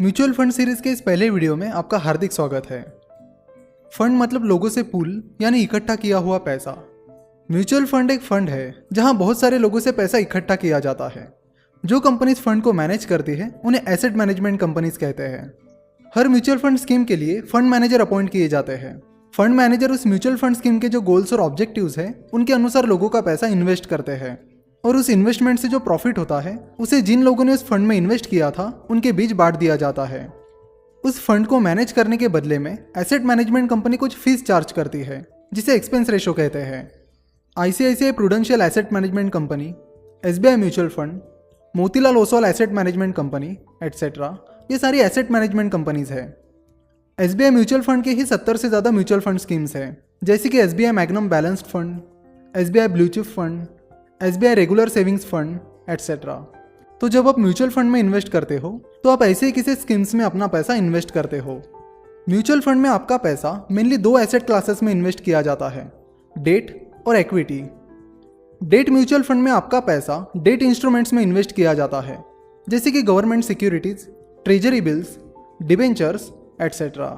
Mutual fund series के इस पहले वीडियो में आपका हार्दिक स्वागत है। फंड मतलब लोगों से पूल यानी इकट्ठा किया हुआ पैसा। म्यूचुअल फंड एक फंड है जहां बहुत सारे लोगों से पैसा इकट्ठा किया जाता है। जो कंपनीज फंड को मैनेज करती है उन्हें एसेट मैनेजमेंट कंपनीज कहते हैं। हर म्यूचुअल फंड स्कीम के लिए फंड मैनेजर अपॉइंट किए जाते हैं। फंड मैनेजर उस म्यूचुअल फंड स्कीम के जो गोल्स और ऑब्जेक्टिव्स हैं उनके अनुसार लोगों का पैसा इन्वेस्ट करते हैं और उस इन्वेस्टमेंट से जो प्रॉफिट होता है उसे जिन लोगों ने उस फंड में इन्वेस्ट किया था उनके बीच बांट दिया जाता है। उस फंड को मैनेज करने के बदले में एसेट मैनेजमेंट कंपनी कुछ फीस चार्ज करती है जिसे एक्सपेंस रेशो कहते हैं। ICICI prudential asset management company, SBI mutual fund, Motilal Oswal asset management company etcetera, ये सारी एसेट मैनेजमेंट कंपनीज है। एसबीआई म्यूचुअल फंड के ही 70 से ज़्यादा म्यूचुअल फंड स्कीम्स हैं, जैसे कि SBI magnum balanced fund, SBI blue chip fund, SBI regular savings fund etcetera. तो जब आप म्यूचुअल फंड में इन्वेस्ट करते हो तो आप ऐसे ही किसी स्कीम्स में अपना पैसा इन्वेस्ट करते हो। म्यूचुअल फंड में आपका पैसा मेनली दो एसेट क्लासेस में इन्वेस्ट किया जाता है, डेट और इक्विटी। डेट म्यूचुअल फंड में आपका पैसा डेट इंस्ट्रूमेंट्स में इन्वेस्ट किया जाता है, जैसे कि government securities, treasury bills, debentures etcetera.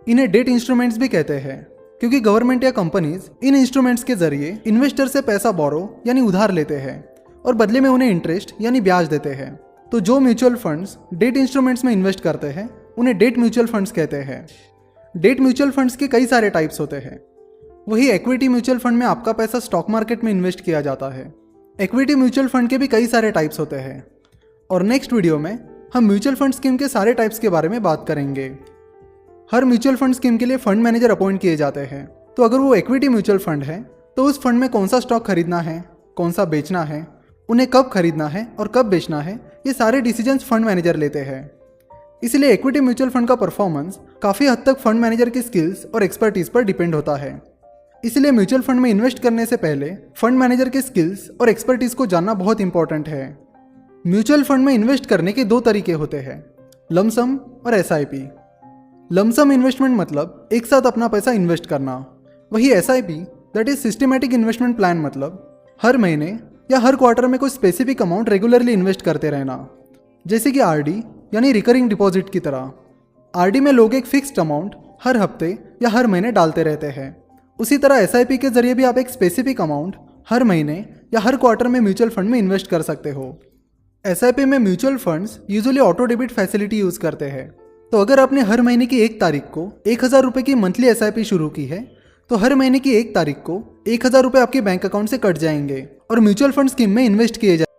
इन्हें डेट इंस्ट्रूमेंट्स भी कहते हैं क्योंकि गवर्नमेंट या कंपनीज इन इंस्ट्रूमेंट्स के जरिए इन्वेस्टर से पैसा बोरो यानी उधार लेते हैं और बदले में उन्हें इंटरेस्ट यानी ब्याज देते हैं। तो जो म्यूचुअल फंड्स डेट इंस्ट्रूमेंट्स में इन्वेस्ट करते हैं उन्हें डेट म्यूचुअल फंड्स कहते हैं। डेट म्यूचुअल फंड्स के कई सारे टाइप्स होते हैं। वही इक्विटी म्यूचुअल फंड में आपका पैसा स्टॉक मार्केट में इन्वेस्ट किया जाता है। इक्विटी म्यूचुअल फंड के भी कई सारे टाइप्स होते हैं और नेक्स्ट वीडियो में हम म्यूचुअल फंड स्कीम के सारे टाइप्स के बारे में बात करेंगे। हर म्यूचुअल फंड स्कीम के लिए फंड मैनेजर अपॉइंट किए जाते हैं। तो अगर वो इक्विटी म्यूचुअल फंड है तो उस फंड में कौन सा स्टॉक खरीदना है, कौन सा बेचना है, उन्हें कब खरीदना है और कब बेचना है, ये सारे डिसीजंस फंड मैनेजर लेते हैं। इसलिए इक्विटी म्यूचुअल फंड का परफॉर्मेंस काफ़ी हद तक फंड मैनेजर की स्किल्स और एक्सपर्टीज पर डिपेंड होता है। इसलिए म्यूचुअल फंड में इन्वेस्ट करने से पहले फंड मैनेजर के स्किल्स और एक्सपर्टीज को जानना बहुत इंपॉर्टेंट है। म्यूचुअल फंड में इन्वेस्ट करने के दो तरीके होते हैं, लमसम और एसआईपी। लमसम इन्वेस्टमेंट मतलब एक साथ अपना पैसा इन्वेस्ट करना। वही SIP that is systematic investment plan मतलब हर महीने या हर क्वार्टर में कोई स्पेसिफिक अमाउंट रेगुलरली इन्वेस्ट करते रहना, जैसे कि आरडी यानी रिकरिंग डिपॉजिट की तरह। आरडी में लोग एक फिक्स्ड अमाउंट हर हफ्ते या हर महीने डालते रहते हैं। उसी तरह एसआईपी के जरिए भी आप एक स्पेसिफिक अमाउंट हर महीने या हर क्वार्टर में म्यूचुअल फंड में इन्वेस्ट कर सकते हो। एसआईपी में mutual funds usually auto debit facility use करते हैं। तो अगर आपने हर महीने की 1 तारीख को 1000 रुपये की मंथली एसआईपी शुरू की है तो हर महीने की 1 तारीख को 1000 रुपये आपके बैंक अकाउंट से कट जाएंगे और म्यूचुअल फंड स्कीम में इन्वेस्ट किए जाएंगे।